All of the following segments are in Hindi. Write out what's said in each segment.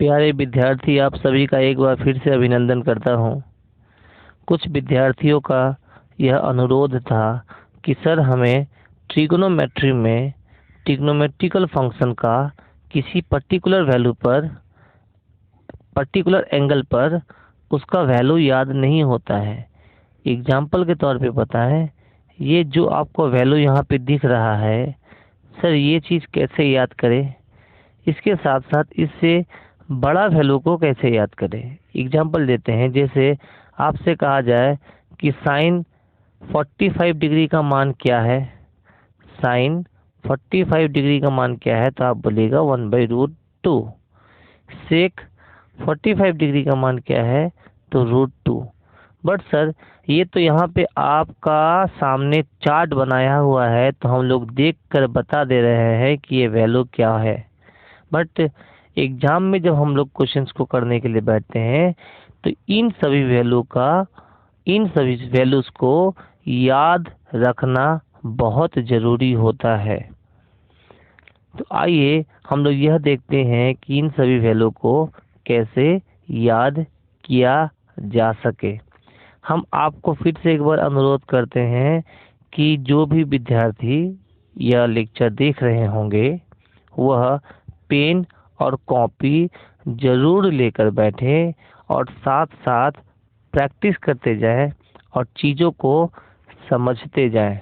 प्यारे विद्यार्थी, आप सभी का एक बार फिर से अभिनंदन करता हूँ। कुछ विद्यार्थियों का यह अनुरोध था कि सर हमें ट्रिग्नोमेट्री में ट्रिग्नोमेट्रिकल फंक्शन का किसी पर्टिकुलर वैल्यू पर, पर्टिकुलर एंगल पर उसका वैल्यू याद नहीं होता है। एग्जाम्पल के तौर पे बताएं, ये जो आपको वैल्यू यहाँ पे दिख रहा है सर, ये चीज़ कैसे याद करें, इसके साथ साथ इससे बड़ा वैल्यू को कैसे याद करें। एग्जाम्पल देते हैं, जैसे आपसे कहा जाए कि साइन 45 डिग्री का मान क्या है। साइन 45 डिग्री का मान क्या है, तो आप बोलिएगा 1/√2। सेक 45 डिग्री का मान क्या है, तो √2। बट सर ये तो यहाँ पे आपका सामने चार्ट बनाया हुआ है, तो हम लोग देख कर बता दे रहे हैं कि ये वैल्यू क्या है। बट एग्जाम में जब हम लोग क्वेश्चंस को करने के लिए बैठते हैं, तो इन सभी वैल्यूज को याद रखना बहुत ज़रूरी होता है। तो आइए हम लोग यह देखते हैं कि इन सभी वैल्यू को कैसे याद किया जा सके। हम आपको फिर से एक बार अनुरोध करते हैं कि जो भी विद्यार्थी यह लेक्चर देख रहे होंगे वह पेन और कॉपी जरूर लेकर बैठें और साथ साथ प्रैक्टिस करते जाएं और चीज़ों को समझते जाएं।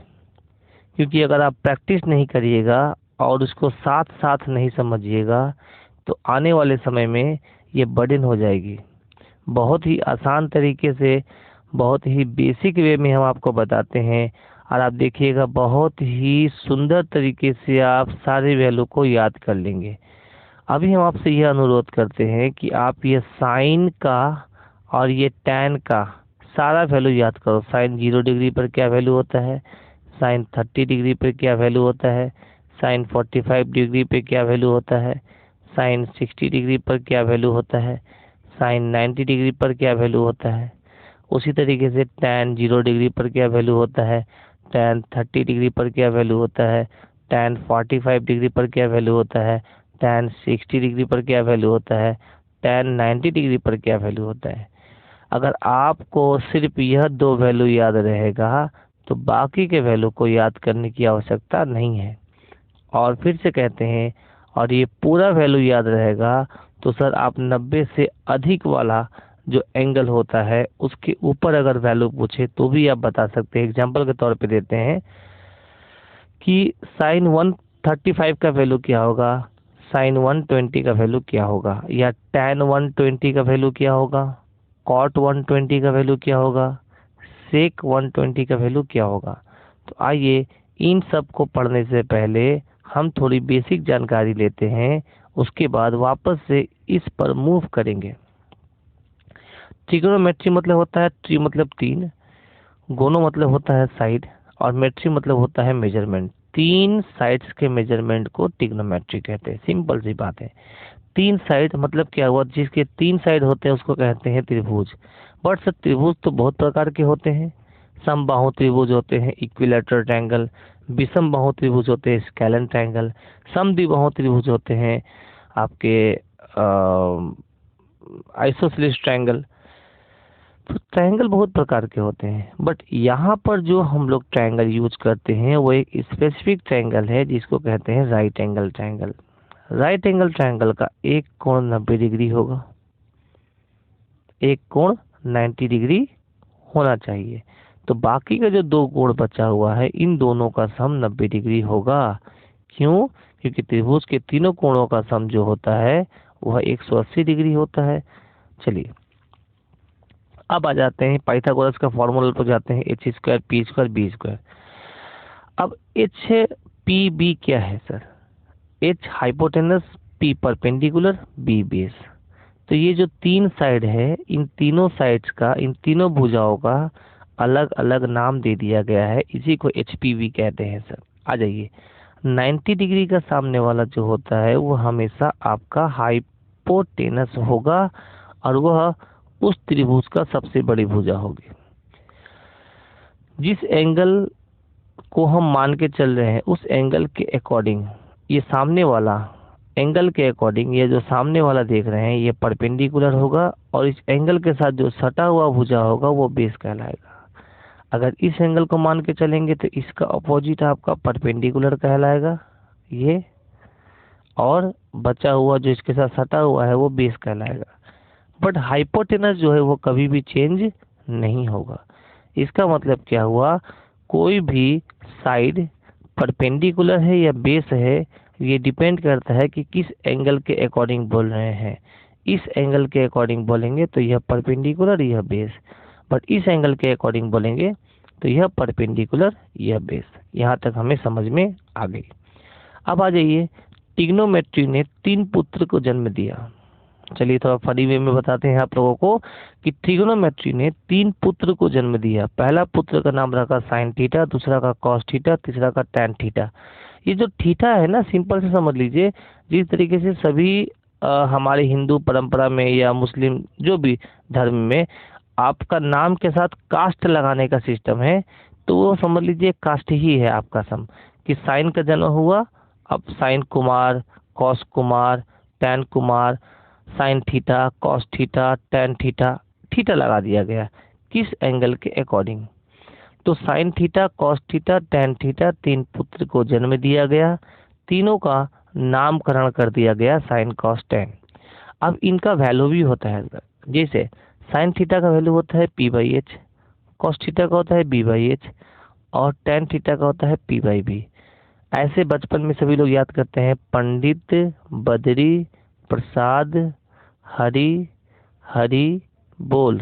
क्योंकि अगर आप प्रैक्टिस नहीं करिएगा और उसको साथ साथ नहीं समझिएगा, तो आने वाले समय में ये बर्डन हो जाएगी। बहुत ही आसान तरीके से, बहुत ही बेसिक वे में हम आपको बताते हैं, और आप देखिएगा बहुत ही सुंदर तरीके से आप सारे वैल्यू को याद कर लेंगे। अभी हम आपसे यह अनुरोध करते हैं कि आप ये साइन का और ये टैन का सारा वैल्यू याद करो। साइन 0 डिग्री पर क्या वैल्यू होता है, साइन 30 डिग्री पर क्या वैल्यू होता है, साइन 45 डिग्री पे क्या वैल्यू होता है, साइन 60 डिग्री पर क्या वैल्यू होता है, साइन 90 डिग्री पर क्या वैल्यू होता है। उसी तरीके से टैन 0 डिग्री पर क्या वैल्यू होता है, टैन 30 डिग्री पर क्या वैल्यू होता है, टैन 45 डिग्री पर क्या वैल्यू होता है, टैन 60 डिग्री पर क्या वैल्यू होता है, टैन 90 डिग्री पर क्या वैल्यू होता है। अगर आपको सिर्फ यह दो वैल्यू याद रहेगा, तो बाकी के वैल्यू को याद करने की आवश्यकता नहीं है। और फिर से कहते हैं, और ये पूरा वैल्यू याद रहेगा, तो सर आप 90 से अधिक वाला जो एंगल होता है उसके ऊपर अगर वैल्यू पूछे तो भी आप बता सकते हैं। एग्जाम्पल के तौर पे देते हैं कि साइन 135 का वैल्यू क्या होगा, साइन 120 का वैल्यू क्या होगा, या टैन 120 का वैल्यू क्या होगा, कॉट 120 का वैल्यू क्या होगा, सेक 120 का वैल्यू क्या होगा। तो आइए इन सब को पढ़ने से पहले हम थोड़ी बेसिक जानकारी लेते हैं, उसके बाद वापस से इस पर मूव करेंगे। ट्रिग्नोमेट्री मतलब होता है, ट्री मतलब 3, गोनो मतलब होता है साइड, और मेट्री मतलब होता है मेजरमेंट। 3 साइड्स के मेजरमेंट को ट्रिग्नोमेट्री कहते हैं। सिंपल सी बात है। 3 साइड मतलब क्या हुआ, जिसके 3 साइड होते हैं उसको कहते हैं त्रिभुज। बट सर त्रिभुज तो बहुत प्रकार के होते हैं। समबाहु त्रिभुज होते हैं, इक्विलैटरल ट्रायंगल। विषम बाहु त्रिभुज होते हैं, स्केलन ट्रायंगल। समद्विबाहु त्रिभुज होते हैं आपके आइसोसेलेस ट्रायंगल। तो ट्रायंगल बहुत प्रकार के होते हैं, बट यहाँ पर जो हम लोग ट्रायंगल यूज करते हैं वो एक स्पेसिफिक ट्रायंगल है जिसको कहते हैं right angle triangle. Right angle triangle का एक कोण 90 डिग्री होगा, एक कोण 90 डिग्री होना चाहिए। तो बाकी का जो 2 कोण बचा हुआ है, इन दोनों का सम 90 डिग्री होगा। क्यों? क्योंकि त्रिभुज के तीनों कोणों का सम जो होता है वह 180 डिग्री होता है। चलिए अब आ जाते हैं पाइथागोरस का फॉर्मूला पर जाते हैं, h² p² b²। अब एच पी बी क्या है sir? h hypotenuse, p perpendicular, b base. तो ये जो 3 साइड है, इन तीनों साइड्स का, इन तीनों भुजाओं का अलग अलग नाम दे दिया गया है, इसी को HPV कहते हैं सर। आ जाइए, 90 डिग्री का सामने वाला जो होता है वो हमेशा आपका हाइपोटेनस होगा, और वह उस त्रिभुज का सबसे बड़ी भुजा होगी। जिस एंगल को हम मान के चल रहे हैं उस एंगल के अकॉर्डिंग ये सामने वाला एंगल के अकॉर्डिंग ये जो सामने वाला देख रहे हैं ये परपेंडिकुलर होगा, और इस एंगल के साथ जो सटा हुआ भुजा होगा वो बेस कहलाएगा। अगर इस एंगल को मान के चलेंगे तो इसका अपोजिट आपका परपेंडिकुलर कहलाएगा ये, और बचा हुआ जो इसके साथ सटा हुआ है वो बेस कहलाएगा। बट हाइपोटेनस जो है वो कभी भी चेंज नहीं होगा। इसका मतलब क्या हुआ, कोई भी साइड परपेंडिकुलर है या बेस है, ये डिपेंड करता है कि किस एंगल के अकॉर्डिंग बोल रहे हैं। इस एंगल के अकॉर्डिंग बोलेंगे तो यह परपेंडिकुलर, यह बेस। बट इस एंगल के अकॉर्डिंग बोलेंगे तो यह परपेंडिकुलर, यह बेस। यहाँ तक हमें समझ में आ गई। अब आ जाइए, ट्रिग्नोमेट्री ने 3 पुत्र को जन्म दिया। चलिए थोड़ा फनी वे में बताते हैं आप लोगों को कि ट्रिग्नोमेट्री ने 3 पुत्र को जन्म दिया। पहला पुत्र का नाम रखा साइन थीटा, दूसरा का कॉस थीटा, तीसरा का टैन थीटा। ये जो थीटा है ना, सिंपल से समझ लीजिए, जिस तरीके से सभी हमारे हिंदू परंपरा में या मुस्लिम जो भी धर्म में आपका नाम के साथ कास्ट लगाने का सिस्टम है, तो वो समझ लीजिए कास्ट ही है आपका सम, कि साइन का जन्म हुआ, अब sine Kumar, cos Kumar, tan Kumar, sine theta, cos theta, tan theta, theta लगा दिया गया किस एंगल के अकॉर्डिंग। तो sine theta, cos theta, tan theta 3 पुत्र को जन्म दिया गया। तीनों का नामकरण कर दिया गया साइन, कॉस, टैन। अब इनका वैल्यू भी होता है, जैसे साइन थीटा का वैल्यू होता है p/h, कॉस थीटा का होता है b/h, और टैन थीटा का होता है p/b। ऐसे बचपन में सभी लोग याद करते हैं, पंडित बद्री प्रसाद हरी हरी बोल,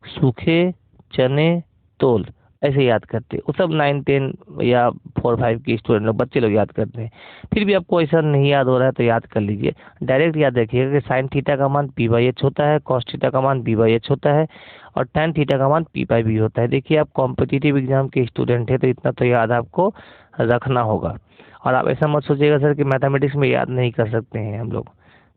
सूखे चने तोल, ऐसे याद करते हैं। वो सब 9, 10 या 4, 5 के स्टूडेंट लोग, बच्चे लोग याद करते हैं। फिर भी आपको ऐसा नहीं याद हो रहा है तो याद कर लीजिए, डायरेक्ट याद रखिएगा कि साइन थीटा का मान p/h होता है, कॉस थीटा का मान b/h होता है, और टैन थीटा का मान p/b होता है। देखिए आप कॉम्पिटिटिव एग्जाम के स्टूडेंट हैं तो इतना तो याद आपको रखना होगा। और आप ऐसा मत सोचिएगा सर कि मैथमेटिक्स में याद नहीं कर सकते हैं हम लोग,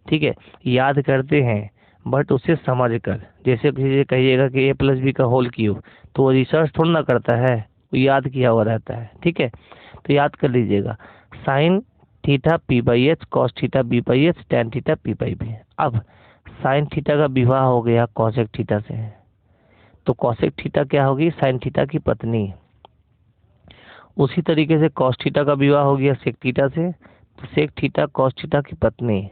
ठीक है, याद करते हैं बट उसे समझ कर। जैसे किसी से कहिएगा कि a+b का होल क्यूब, तो वो रिसर्च थोड़ा ना करता है, वो याद किया हुआ रहता है, ठीक है। तो याद कर लीजिएगा, sine theta p/h, cos theta b/h, tan theta p/b। अब साइन थीटा का विवाह हो गया कॉसेक थीटा से, तो कॉसेक थीटा क्या होगी, साइन थीटा की पत्नी। उसी तरीके से कॉस थीटा का विवाह हो गया सेक थीटा से, तो सेक थीटा कॉस थीटा की पत्नी।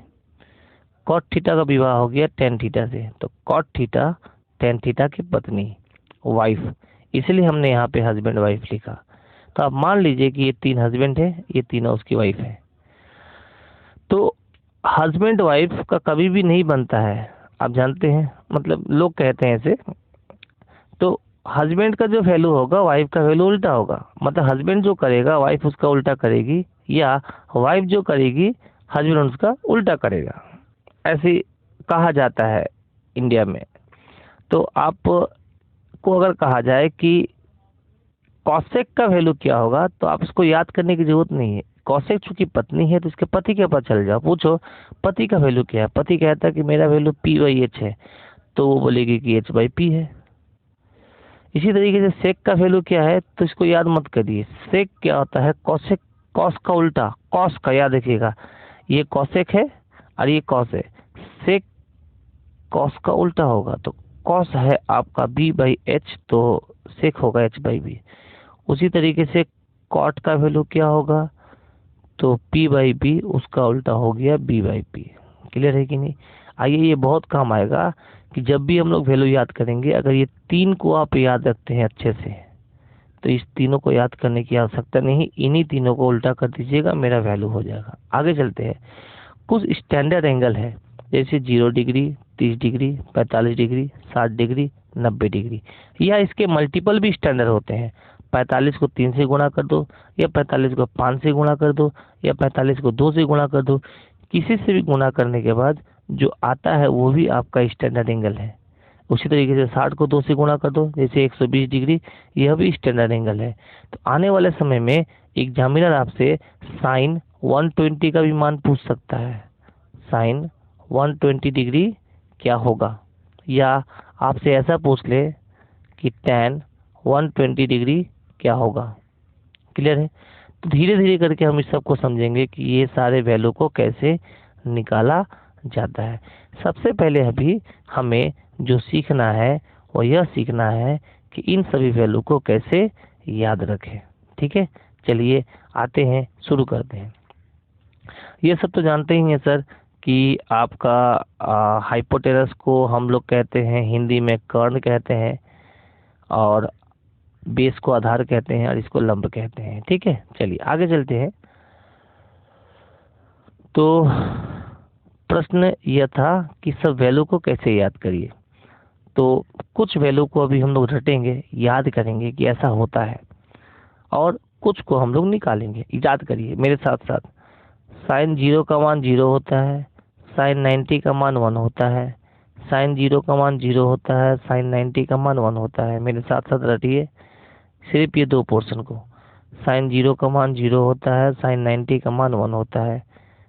कॉट थीटा का विवाह हो गया टैन थीटा से, तो कॉट थीटा टैन थीटा की पत्नी, वाइफ। इसलिए हमने यहाँ पे हस्बैंड वाइफ लिखा। तो आप मान लीजिए कि ये 3 हस्बैंड है, ये तीनों उसकी वाइफ है। तो हस्बैंड वाइफ का कभी भी नहीं बनता है, आप जानते हैं, मतलब लोग कहते हैं ऐसे। तो हस्बैंड का जो वैल्यू होगा वाइफ का वैल्यू उल्टा होगा, मतलब हस्बैंड जो करेगा वाइफ उसका उल्टा करेगी, या वाइफ जो करेगी हस्बैंड उसका उल्टा करेगा, ऐसे कहा जाता है इंडिया में। तो आप को अगर कहा जाए कि कॉसेक का वैल्यू क्या होगा, तो आप इसको याद करने की जरूरत नहीं है। कॉसेक चूंकि पत्नी है तो इसके पति के पास चल जाओ, पूछो पति का वैल्यू क्या है। पति कहता है कि मेरा वैल्यू p/h है, तो वो बोलेगी कि h/p है। इसी तरीके से सेक का वैल्यू क्या है, तो इसको याद मत करिए। सेक क्या होता है, कॉसेक, कॉस का उल्टा, कॉस का, याद रखिएगा, ये कॉसेक है और ये कॉस है। सेक कॉस का उल्टा होगा, तो कॉस है आपका b/h, तो सेक होगा h/b। उसी तरीके से कॉट का वैल्यू क्या होगा, तो p/b, उसका उल्टा हो गया b/p। क्लियर है कि नहीं। आइए, ये बहुत काम आएगा कि जब भी हम लोग वैल्यू याद करेंगे, अगर ये 3 को आप याद रखते हैं अच्छे से, तो इस तीनों को याद करने की आवश्यकता नहीं, इन्हीं तीनों को उल्टा कर दीजिएगा, मेरा वैल्यू हो जाएगा। आगे चलते हैं। कुछ स्टैंडर्ड एंगल है, जैसे 0 degree, 30 degree, 45 degree, 60 degree, 90 degree, या इसके मल्टीपल भी स्टैंडर्ड होते हैं। 45 को 3 से गुणा कर दो, या 45 को 5 से गुणा कर दो, या 45 को 2 से गुणा कर दो। किसी से भी गुणा करने के बाद जो आता है वो भी आपका स्टैंडर्ड एंगल है। उसी तरीके से 60 को 2 से गुणा कर दो, जैसे 120 डिग्री, यह भी स्टैंडर्ड एंगल है। तो आने वाले समय में एग्जामिनर आपसे साइन 120 का भी मान पूछ सकता है, साइन 120 डिग्री क्या होगा, या आपसे ऐसा पूछ ले कि टैन 120 डिग्री क्या होगा। क्लियर है। तो धीरे धीरे करके हम इस सब को समझेंगे कि ये सारे वैल्यू को कैसे निकाला जाता है। सबसे पहले अभी हमें जो सीखना है वो यह सीखना है कि इन सभी वैल्यू को कैसे याद रखें। ठीक है, चलिए आते हैं, शुरू करते हैं। ये सब तो जानते ही हैं सर कि आपका हाइपोटेनस को हम लोग कहते हैं हिंदी में कर्ण कहते हैं, और बेस को आधार कहते हैं, और इसको लंब कहते हैं। ठीक है, चलिए आगे चलते हैं। तो प्रश्न यह था कि सब वैल्यू को कैसे याद करिए। तो कुछ वैल्यू को अभी हम लोग रटेंगे, याद करेंगे कि ऐसा होता है, और कुछ को हम लोग निकालेंगे। याद करिए मेरे साथ साथ। साइन 0 का मान 0 होता है, साइन 90 का मान 1 होता है, साइन 0 का मान 0 होता है, साइन 90 का मान 1 होता है। मेरे साथ साथ रटिए सिर्फ ये दो पोर्शन को। साइन 0 का मान 0 होता है, साइन 90 का मान 1 होता है,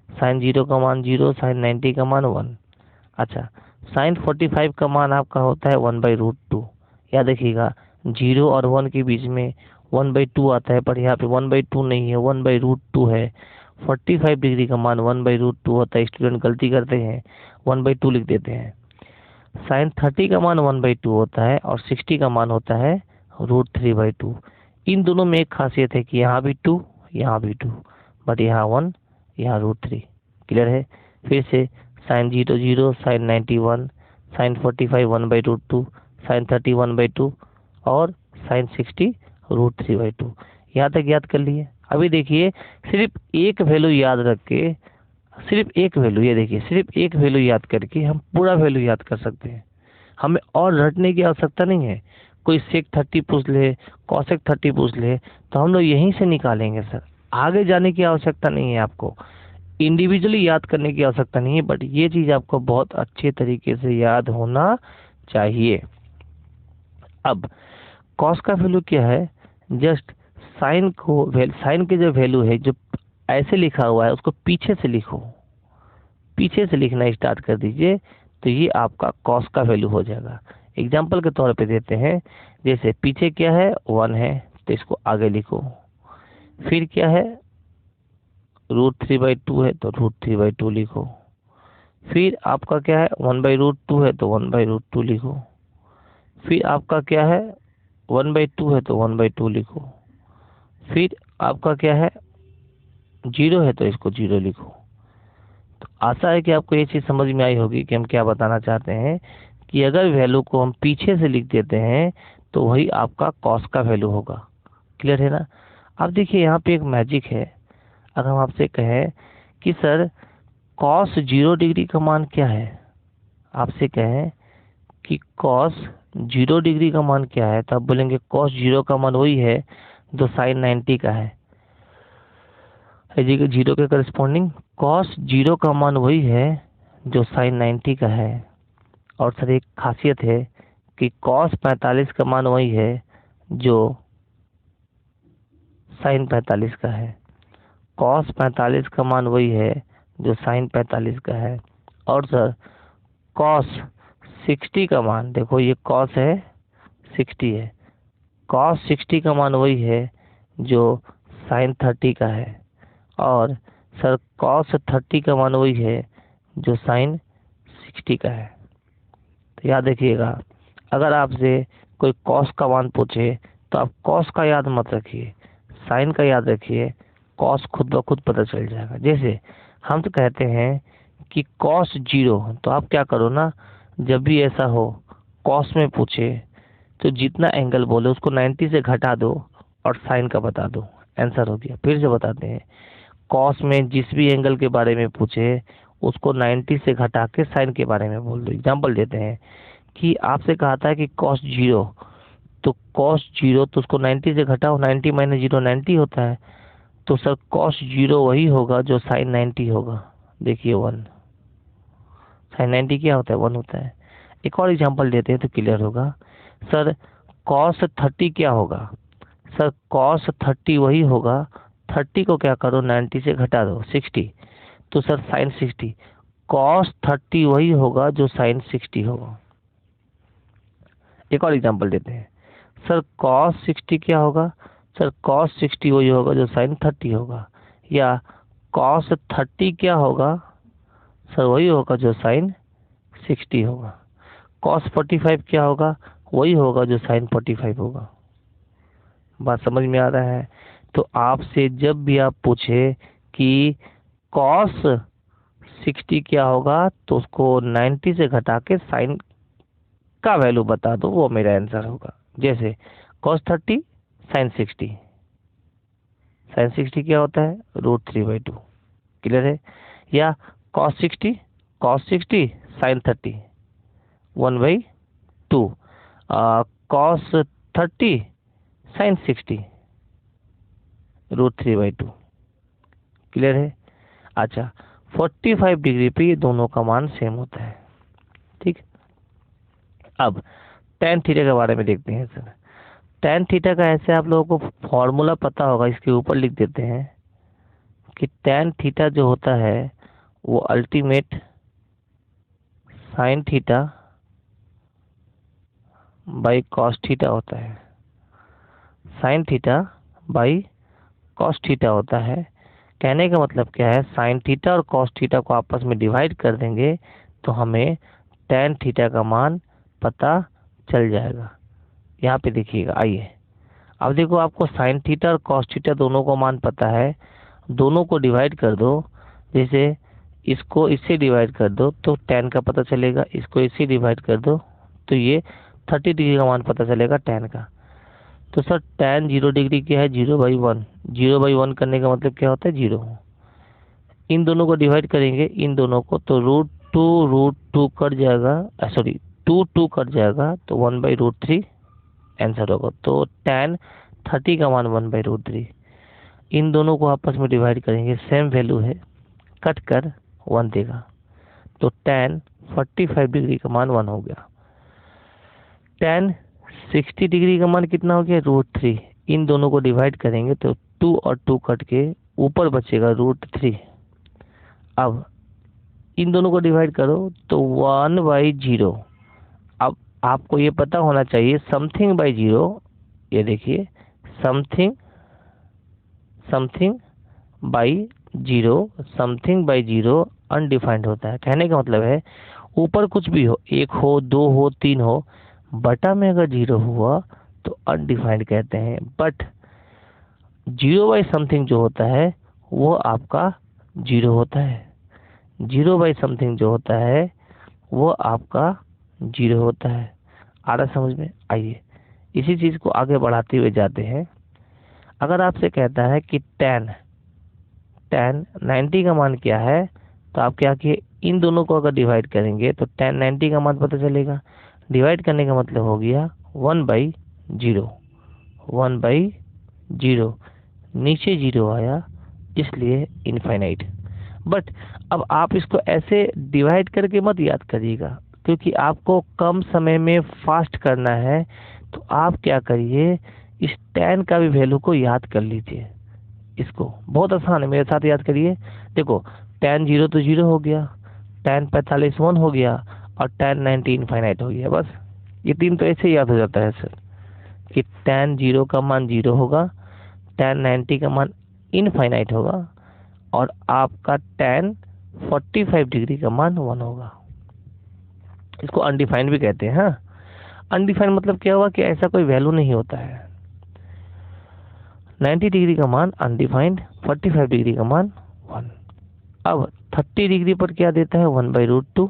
साइन 0 का मान 0, साइन 90 का मान 1। अच्छा, साइन 45 का मान आपका होता है 1/√2। याद रखिएगा 0 और 1 के बीच में 1/2 आता है, पर यहाँ पे 1/2 नहीं है, 1/√2 है। 45 डिग्री का मान 1/√2 होता है। स्टूडेंट गलती करते हैं, 1/2 लिख देते हैं। साइन 30 का मान 1/2 होता है, और 60 का मान होता है √3/2। इन दोनों में एक खासियत है कि यहाँ भी 2, यहाँ भी 2, बट यहाँ 1, यहाँ √3। क्लियर है? फिर से साइन 0 0, साइन 90 1, साइन 45 1/√2, साइन 30 1/2, और साइन 60 √3/2। यहाँ तक याद कर लिए। अभी देखिए सिर्फ एक वैल्यू याद रख के, सिर्फ एक वैल्यू, ये देखिए सिर्फ एक वैल्यू याद करके हम पूरा वैल्यू याद कर सकते हैं। हमें और रटने की आवश्यकता नहीं है। कोई सेक 30 पूछ ले, कॉसेक 30 पूछ ले, तो हम लोग यहीं से निकालेंगे सर। आगे जाने की आवश्यकता नहीं है, आपको इंडिविजुअली याद करने की आवश्यकता नहीं है, बट ये चीज आपको बहुत अच्छे तरीके से याद होना चाहिए। अब कॉस का वैल्यू क्या है? जस्ट साइन को, साइन के जो वैल्यू है, जो ऐसे लिखा हुआ है उसको पीछे से लिखो, पीछे से लिखना स्टार्ट कर दीजिए, तो ये आपका कॉस का वैल्यू हो जाएगा। एग्जाम्पल के तौर पे देते हैं, जैसे पीछे क्या है 1 है, तो इसको आगे लिखो। फिर क्या है √3/2 है, तो √3/2 लिखो। फिर आपका क्या है 1/√2 है, तो 1/√2 लिखो। फिर आपका क्या है 1/2 है, तो 1/2 लिखो। फिर आपका क्या है 0 है, तो इसको 0 लिखो। तो आशा है कि आपको ये चीज़ समझ में आई होगी कि हम क्या बताना चाहते हैं, कि अगर वैल्यू को हम पीछे से लिख देते हैं तो वही आपका कॉस का वैल्यू होगा। क्लियर है ना? अब देखिए यहाँ पे एक मैजिक है। अगर हम आपसे कहें कि सर कॉस 0 डिग्री का मान क्या है, आपसे कहें कि कॉस 0 डिग्री का मान क्या है, तो आप बोलेंगे कॉस 0 का मान वही है जो साइन 90 का है। 0 के करस्पॉन्डिंग कॉस 0 का मान वही है जो साइन 90 का है। और सर एक खासियत है कि कॉस 45 का मान वही है जो साइन 45 का है। कॉस 45 का मान वही है जो साइन 45 का है। और सर कॉस 60 का मान, देखो ये कॉस है 60 है, कॉस 60 का मान वही है जो साइन 30 का है। और सर कॉस 30 का मान वही है जो साइन 60 का है। तो याद रखिएगा, अगर आपसे कोई कॉस का मान पूछे तो आप कॉस का याद मत रखिए, साइन का याद रखिए। कॉस खुद ब खुद पता चल जाएगा। जैसे हम तो कहते हैं कि कॉस 0, तो आप क्या करो ना, जब भी ऐसा हो कॉस में पूछे तो जितना एंगल बोले उसको 90 से घटा दो और साइन का बता दो, आंसर हो गया। फिर से बताते हैं, कॉस में जिस भी एंगल के बारे में पूछे उसको 90 से घटा के साइन के बारे में बोल दो। एग्जाम्पल देते हैं कि आपसे कहा था कि कॉस 0, तो कॉस 0 तो उसको 90 से घटाओ, 90 - 0 90 होता है। तो सर कॉस 0 वही होगा जो साइन 90 होगा। देखिए 1, साइन 90 क्या होता है 1 होता है। एक और एग्जांपल देते हैं तो क्लियर होगा। सर कॉस 30 क्या होगा? सर कॉस 30 वही होगा, 30 को क्या करो 90 से घटा दो 60, तो सर साइन 60। कॉस 30 वही होगा जो साइन 60 होगा। एक और एग्जांपल देते हैं, सर कॉस 60 क्या होगा? सर कॉस 60 वही होगा जो साइन 30 होगा। या कॉस 30 क्या होगा? सर वही होगा जो साइन 60 होगा। cos 45 क्या होगा? वही होगा जो साइन 45 होगा। बात समझ में आ रहा है? तो आपसे जब भी आप पूछे कि cos 60 क्या होगा, तो उसको 90 से घटा के साइन का वैल्यू बता दो, वो मेरा आंसर होगा। जैसे cos 30 साइन 60, साइन 60 क्या होता है? √3/2। क्लियर है? या cos 60 sine 30 1/2, cos 30 sine 60 √3/2। Clear है? अच्छा, 45 डिग्री पे ये दोनों का मान सेम होता है। ठीक, अब tan थीटा के बारे में देखते हैं सर। tan थीटा का ऐसे आप लोगों को फॉर्मूला पता होगा, इसके ऊपर लिख देते हैं कि tan थीटा जो होता है वो ultimate sine theta by cos theta होता है। Sine theta by cos theta होता है। कहने का मतलब क्या है, साइन थीटा और कॉस थीटा को आपस में डिवाइड कर देंगे तो हमें tan थीटा का मान पता चल जाएगा। यहाँ पे देखिएगा, आइए अब देखो, आपको साइन थीटा और कॉस थीटा दोनों को मान पता है, दोनों को डिवाइड कर दो। जैसे इसको इससे डिवाइड कर दो तो tan का पता चलेगा, इसको इससे डिवाइड कर दो तो ये 30 डिग्री का मान पता चलेगा tan का। तो सर tan 0 डिग्री क्या है? 0/1। 0/1 करने का मतलब क्या होता है? 0। इन दोनों को डिवाइड करेंगे, इन दोनों को, तो √2 कट जाएगा, सॉरी 2 कट जाएगा तो 1/√3 आंसर होगा। तो tan 30 का मान 1/√3। इन दोनों को आपस में डिवाइड करेंगे, सेम वैल्यू है, कट कर 1 देगा। तो tan 45 डिग्री का मान 1 हो गया। tan 60 डिग्री का मान कितना हो गया? √3। इन दोनों को डिवाइड करेंगे तो 2 और 2 कट के ऊपर बचेगा √3। अब इन दोनों को डिवाइड करो तो 1/0। अब आपको ये पता होना चाहिए समथिंग बाई 0, ये देखिए समथिंग बाई 0 अनडिफाइंड होता है। कहने का मतलब है ऊपर कुछ भी हो, 1 हो, 2 हो, 3 हो, बटा में अगर 0 हुआ तो अनडिफाइंड कहते हैं। बट 0/समथिंग जो होता है वो आपका 0 होता है। 0/समथिंग जो होता है वो आपका 0 होता है। आ रहा समझ में? आइए इसी चीज को आगे बढ़ाते हुए जाते हैं। अगर आपसे कहता है कि tan 90 का मान क्या है, तो आप क्या किए, इन दोनों को अगर डिवाइड करेंगे तो tan 90 का मान पता चलेगा। डिवाइड करने का मतलब हो गया 1/0। 1/0 नीचे 0 आया, इसलिए इनफाइनाइट। बट अब आप इसको ऐसे डिवाइड करके मत याद करिएगा, क्योंकि आपको कम समय में फास्ट करना है। तो आप क्या करिए, इस tan का भी वैल्यू को याद कर लीजिए। इसको बहुत आसान है, मेरे साथ याद करिए। देखो tan 0 तो 0 हो गया, tan 45 1 हो गया, और tan 90 इनफाइनाइट हो गया। बस ये 3 तो ऐसे ही याद हो जाता है सर, कि tan 0 का मान 0 होगा, tan 90 का मान इनफाइनाइट होगा, और आपका tan 45 डिग्री का मान 1 होगा। इसको अनडिफाइंड भी कहते हैं। हाँ, अनडिफाइंड मतलब क्या हुआ कि ऐसा कोई वैल्यू नहीं होता है। 90 डिग्री का मान अनडिफाइंड, 45 डिग्री का मान 1। अब 30 डिग्री पर क्या देता है? 1/√2,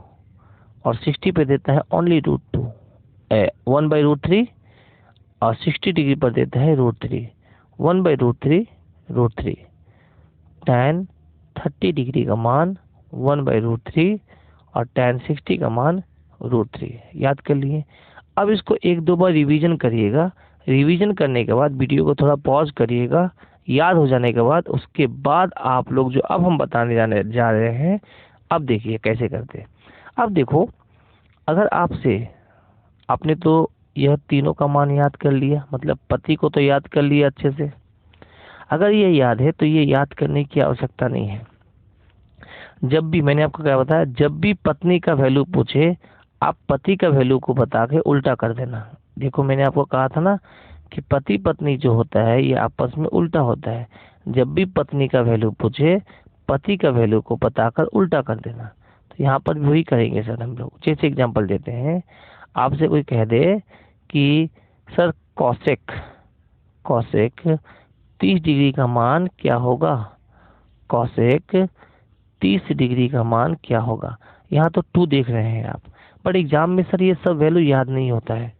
और 60 पे देता है ओनली √2, 1/√3, और 60 डिग्री पर देता है √3, 1/√3 tan 30 डिग्री का मान 1/√3 और tan 60 का मान √3। याद कर लिए। अब इसको 1-2 बार रिवीजन करिएगा। रिवीजन करने के बाद वीडियो को थोड़ा पॉज करिएगा, याद हो जाने के बाद उसके बाद आप लोग जो अब हम बताने जा रहे हैं, अब देखिए कैसे करते हैं। अब देखो, अगर आपने तो यह तीनों का मान याद कर लिया, मतलब पति को तो याद कर लिया अच्छे से। अगर ये याद है तो ये याद करने की आवश्यकता नहीं है। जब भी, मैंने आपको क्या बताया, जब भी पत्नी का वैल्यू पूछे, आप पति का वैल्यू को बता के उल्टा कर देना। देखो मैंने आपको कहा था ना कि पति पत्नी जो होता है ये आपस में उल्टा होता है। जब भी पत्नी का वैल्यू पूछे, पति का वैल्यू को बताकर उल्टा कर देना। तो यहाँ पर भी वही करेंगे सर हम लोग। जैसे एग्जांपल देते हैं, आपसे कोई कह दे कि सर कॉसेक कॉसेक 30 डिग्री का मान क्या होगा, कॉसेक 30 डिग्री का मान क्या होगा। यहाँ तो 2 देख रहे हैं आप, बट एग्जाम में सर ये सब वैल्यू याद नहीं होता है।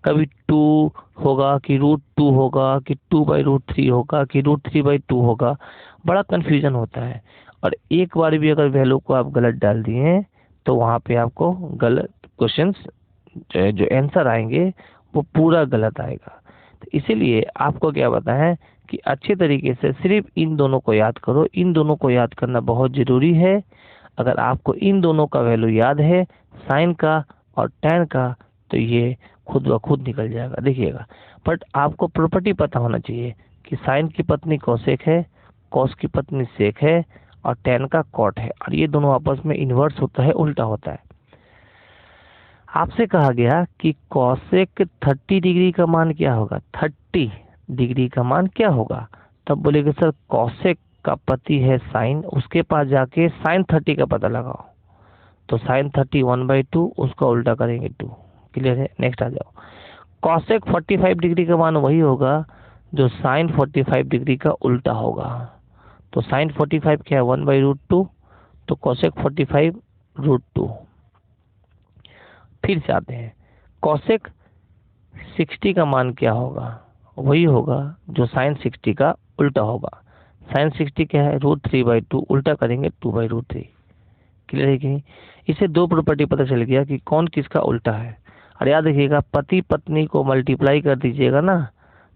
कभी 2 होगा कि √2 होगा कि 2/√3 होगा कि √3/2 होगा, बड़ा कन्फ्यूजन होता है। और एक बार भी अगर वैल्यू को आप गलत डाल दिए तो वहाँ पे आपको गलत क्वेश्चंस जो आंसर आएंगे वो पूरा गलत आएगा। तो इसीलिए आपको क्या पता है कि अच्छे तरीके से सिर्फ इन दोनों को याद करो। इन दोनों को याद करना बहुत ज़रूरी है। अगर आपको इन दोनों का वैल्यू याद है, साइन का और टैन का, तो ये खुद ब खुद निकल जाएगा, देखिएगा। बट आपको प्रॉपर्टी पता होना चाहिए कि साइन की पत्नी कोसेक है, कॉस की पत्नी सेक है और टैन का कॉट है, और ये दोनों आपस में इन्वर्स होता है, उल्टा होता है। आपसे कहा गया कि कॉसेक 30 डिग्री का मान क्या होगा, 30 डिग्री का मान क्या होगा। तब बोलेगे सर कॉसेक का पति है साइन, उसके पास जाके साइन 30 का पता लगाओ। तो साइन 30 1/2, उसका उल्टा करेंगे 2। क्लियर है? नेक्स्ट आ जाओ। कॉसेक 45 डिग्री का मान वही होगा जो साइन 45 डिग्री का उल्टा होगा। तो साइन 45 क्या है, 1/√2, तो कॉसेक 45 √2। फिर से आते हैं, कॉसेक 60 का मान क्या होगा, वही होगा जो साइन 60 का उल्टा होगा। साइन 60 क्या है, √3/2, उल्टा करेंगे 2/√3। क्लियर है कि नहीं? इससे 2 प्रॉपर्टी पता चल गया कि कौन किसका उल्टा है। और याद रखिएगा, पति पत्नी को मल्टीप्लाई कर दीजिएगा ना,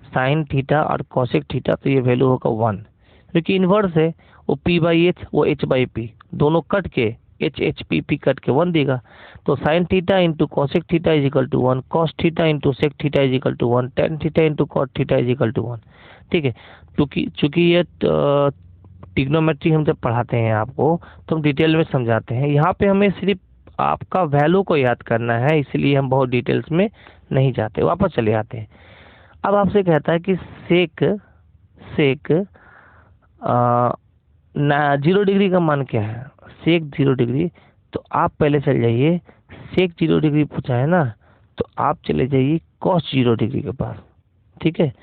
साइन थीटा और कॉसेक थीटा, तो ये वैल्यू होगा 1, क्योंकि इन्वर्स है। वो P/H, वो H/P, दोनों कट के H/P कट के 1 देगा। तो sine theta into cosec theta is equal to 1, cos theta into sec theta is equal to 1, tan theta into cot theta is equal to 1। ठीक है, चूंकि ये ट्रिग्नोमेट्री हम जब पढ़ाते हैं आपको, तो हम डिटेल में समझाते हैं। यहाँ पे हमें सिर्फ आपका वैल्यू को याद करना है, इसलिए हम बहुत डिटेल्स में नहीं जाते। वापस चले आते हैं। अब आपसे कहता है कि सेक 0 डिग्री का मान क्या है, सेक 0 डिग्री। तो आप पहले चल जाइए, सेक 0 डिग्री पूछा है ना, तो आप चले जाइए कॉस 0 डिग्री के पास। ठीक है,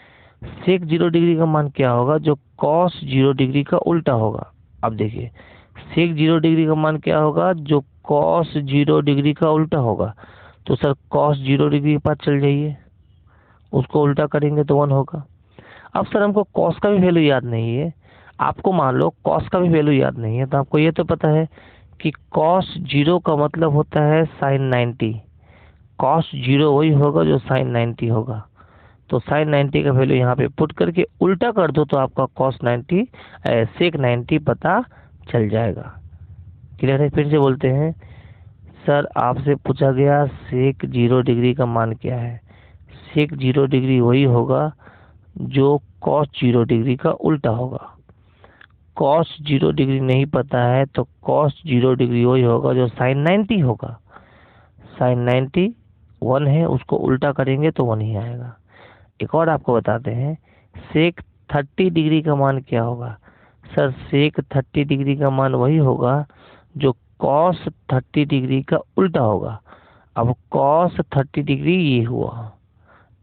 सेक 0 डिग्री का मान क्या होगा, जो कॉस 0 डिग्री का उल्टा होगा। अब देखिए, सेक 0 डिग्री का मान क्या होगा, जो कॉस 0 डिग्री का उल्टा होगा। तो सर कॉस 0 डिग्री के पास चल जाइए, उसको उल्टा करेंगे तो 1 होगा। अब सर हमको कॉस का भी वैल्यू याद नहीं है, आपको मान लो कॉस का भी वैल्यू याद नहीं है, तो आपको ये तो पता है कि कॉस 0 का मतलब होता है साइन 90। कॉस 0 वही होगा जो साइन 90 होगा। तो साइन 90 का वैल्यू यहाँ पे पुट करके उल्टा कर दो, तो आपका कॉस 90 सेक 90 पता चल जाएगा। क्लियर है? फिर से बोलते हैं, सर आपसे पूछा गया सेक 0 डिग्री का मान क्या है। सेक 0 डिग्री वही होगा जो कॉस 0 डिग्री का उल्टा होगा। कॉस 0 डिग्री नहीं पता है, तो कॉस 0 डिग्री वही होगा जो साइन 90 होगा। साइन 90 1 है, उसको उल्टा करेंगे तो 1 ही आएगा। एक और आपको बताते हैं, सेक 30 डिग्री का मान क्या होगा। सर सेक 30 डिग्री का मान वही होगा जो कॉस 30 डिग्री का उल्टा होगा। अब कॉस 30 डिग्री ये हुआ,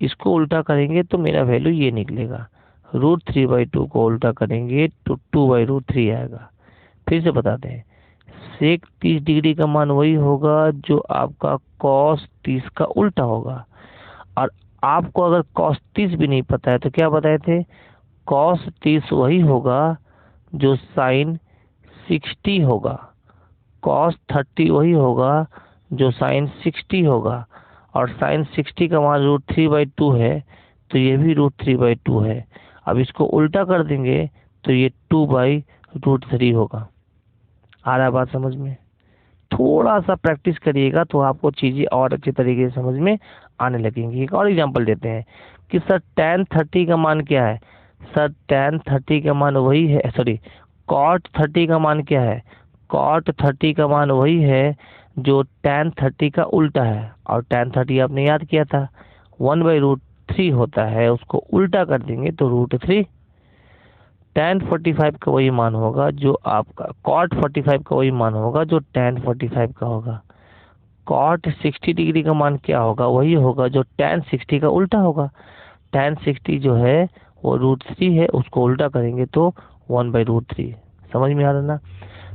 इसको उल्टा करेंगे तो मेरा वैल्यू ये निकलेगा। √3/2 को उल्टा करेंगे तो 2/√3 आएगा। फिर से बताते हैं, सेक 30 डिग्री का मान वही होगा जो आपका कॉस 30 का उल्टा होगा। और आपको अगर कॉस 30 भी नहीं पता है तो क्या बताए थे, कॉस 30 वही होगा जो साइन 60 होगा। कॉस 30 वही होगा जो साइन 60 होगा। और साइन 60 का मान √3/2 है, तो ये भी √3/2 है। अब इसको उल्टा कर देंगे तो ये 2/√3 होगा। आ रहा है बात समझ में? थोड़ा सा प्रैक्टिस करिएगा तो आपको चीज़ें और अच्छे तरीके से समझ में आने लगेंगी। एक और एग्जांपल देते हैं कि सर tan 30 का मान क्या है। सर tan 30 का मान वही है, सॉरी cot 30 का मान क्या है। cot 30 का मान वही है जो tan 30 का उल्टा है। और tan 30 आपने याद किया था 1/√3 होता है, उसको उल्टा कर देंगे तो √3। tan 45 का वही मान होगा जो आपका cot 45 का वही मान होगा जो tan 45 का होगा। cot 60 डिग्री का मान क्या होगा, वही होगा जो tan 60 का उल्टा होगा। tan 60 जो है वो √3 है, उसको उल्टा करेंगे तो 1/√3। समझ में आ रहा ना।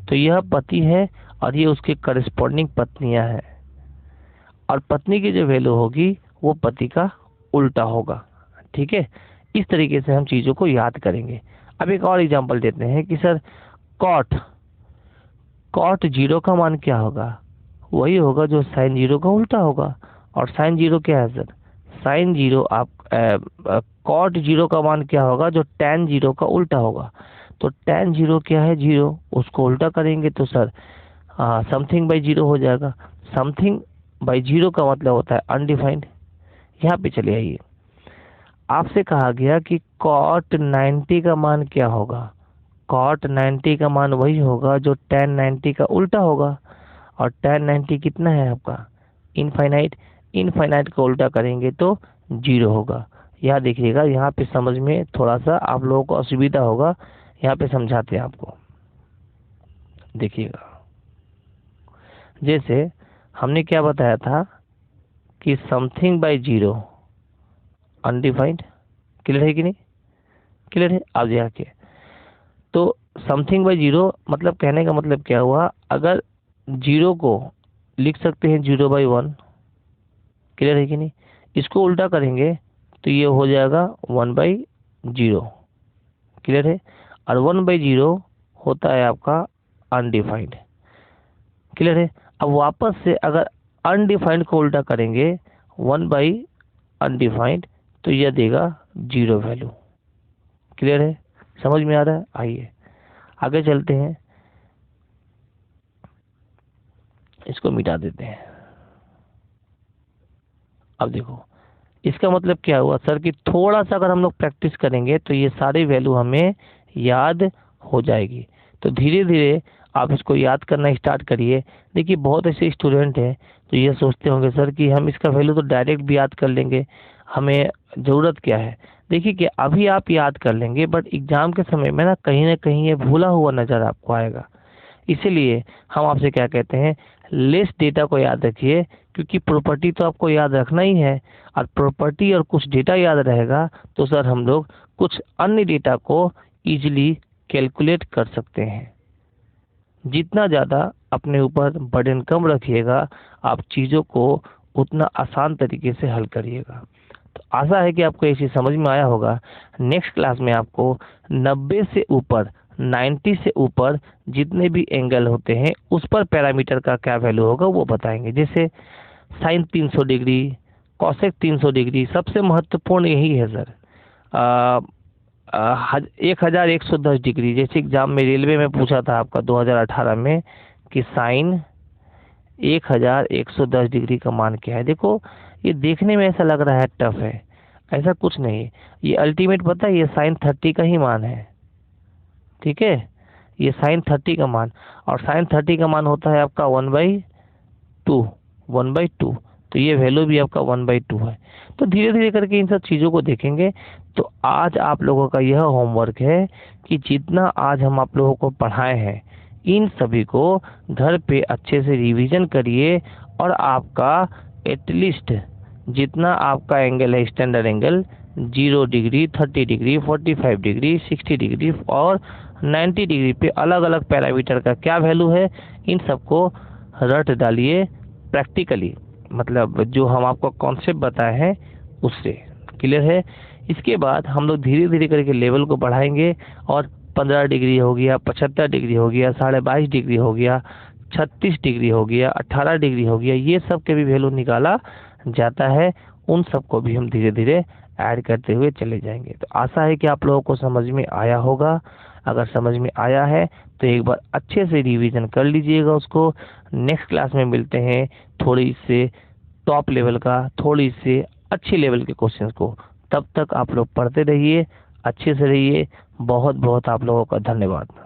तो यह पति है और ये उसके करस्पॉन्डिंग पत्नियां हैं, और पत्नी की जो वैल्यू होगी वो पति का उल्टा होगा। ठीक है, इस तरीके से हम चीज़ों को याद करेंगे। अब एक और एग्जांपल देते हैं कि सर cot 0 का मान क्या होगा, वही होगा जो sin 0 का उल्टा होगा। और sin 0 क्या है सर, sin 0 cot 0 का मान क्या होगा जो tan 0 का उल्टा होगा। तो tan 0 क्या है, 0, उसको उल्टा करेंगे तो सर समथिंग बाई 0 हो जाएगा। समथिंग बाई 0 का मतलब होता है अनडिफाइंड। यहाँ पे चले आइए, आपसे कहा गया कि cot 90 का मान क्या होगा। cot 90 का मान वही होगा जो tan 90 का उल्टा होगा। और tan 90 कितना है आपका, इनफाइनाइट। इनफाइनाइट को उल्टा करेंगे तो 0 होगा। यहाँ देखिएगा, यहाँ पे समझ में थोड़ा सा आप लोगों को असुविधा होगा, यहाँ पे समझाते हैं आपको। देखिएगा, जैसे हमने क्या बताया था कि समथिंग बाई 0 अनडिफाइंड। क्लियर है कि नहीं, क्लियर है। अब जाके तो समथिंग बाई 0 मतलब कहने का मतलब क्या हुआ, अगर 0 को लिख सकते हैं 0/1। क्लियर है कि नहीं। इसको उल्टा करेंगे तो ये हो जाएगा 1/0। क्लियर है। और 1/0 होता है आपका अनडिफाइंड। क्लियर है। अब वापस से अगर अनडिफाइंड को उल्टा करेंगे 1/अनडिफाइंड तो यह देगा 0 वैल्यू। क्लियर है, समझ में आ रहा है। आइए आगे चलते हैं, इसको मिटा देते हैं। अब देखो इसका मतलब क्या हुआ सर कि थोड़ा सा अगर हम लोग प्रैक्टिस करेंगे तो ये सारी वैल्यू हमें याद हो जाएगी। तो धीरे धीरे आप इसको याद करना स्टार्ट करिए। देखिए बहुत ऐसे स्टूडेंट हैं तो ये सोचते होंगे सर कि हम इसका वैल्यू तो डायरेक्ट भी याद कर लेंगे, हमें ज़रूरत क्या है। देखिए कि अभी आप याद कर लेंगे बट एग्ज़ाम के समय में ना कहीं ये भूला हुआ नज़र आपको आएगा। इसीलिए हम आपसे क्या कहते हैं, लेस डेटा को याद रखिए, क्योंकि प्रॉपर्टी तो आपको याद रखना ही है। और प्रॉपर्टी और कुछ डेटा याद रहेगा तो सर हम लोग कुछ अन्य डेटा को इजीली कैलकुलेट कर सकते हैं। जितना ज़्यादा अपने ऊपर बर्डन कम रखिएगा, आप चीज़ों को उतना आसान तरीके से हल करिएगा। तो आशा है कि आपको ये चीज़ समझ में आया होगा। नेक्स्ट क्लास में आपको 90 से ऊपर 90 से ऊपर जितने भी एंगल होते हैं उस पर पैरामीटर का क्या वैल्यू होगा वो बताएंगे। जैसे साइन 300 डिग्री, कॉसेक 300 डिग्री, सबसे महत्वपूर्ण यही है सर। 1110 डिग्री, जैसे एग्जाम में रेलवे में पूछा था आपका 2018 में कि साइन 1110 डिग्री का मान क्या है। देखो ये देखने में ऐसा लग रहा है टफ है, ऐसा कुछ नहीं। ये अल्टीमेट पता है, ये साइन 30 का ही मान है। ठीक है, ये साइन 30 का मान, और साइन 30 का मान होता है आपका 1/2। तो ये वैल्यू भी आपका 1/2 है। तो धीरे धीरे करके इन सब चीज़ों को देखेंगे। तो आज आप लोगों का यह होमवर्क है कि जितना आज हम आप लोगों को पढ़ाए हैं इन सभी को घर पे अच्छे से रिवीजन करिए, और आपका एटलीस्ट जितना आपका एंगल है standard angle 0 degree, 30 degree, 45 degree, 60 degree और 90 डिग्री पे अलग अलग पैरामीटर का क्या वैल्यू है, इन सबको रट डालिए प्रैक्टिकली, मतलब जो हम आपको कॉन्सेप्ट बताए हैं उससे। क्लियर है। इसके बाद हम लोग धीरे धीरे करके लेवल को बढ़ाएंगे, और 15 डिग्री हो गया, 75 डिग्री हो गया, 22.5 डिग्री हो गया, 36 डिग्री हो गया, 18 डिग्री हो गया, ये सब के भी वैल्यू निकाला जाता है। उन सबको भी हम धीरे धीरे ऐड करते हुए चले जाएंगे। तो आशा है कि आप लोगों को समझ में आया होगा। अगर समझ में आया है तो एक बार अच्छे से रिवीजन कर लीजिएगा उसको। नेक्स्ट क्लास में मिलते हैं थोड़ी से टॉप लेवल का, थोड़ी से अच्छे लेवल के क्वेश्चंस को। तब तक आप लोग पढ़ते रहिए, अच्छे से रहिए। बहुत बहुत आप लोगों का धन्यवाद।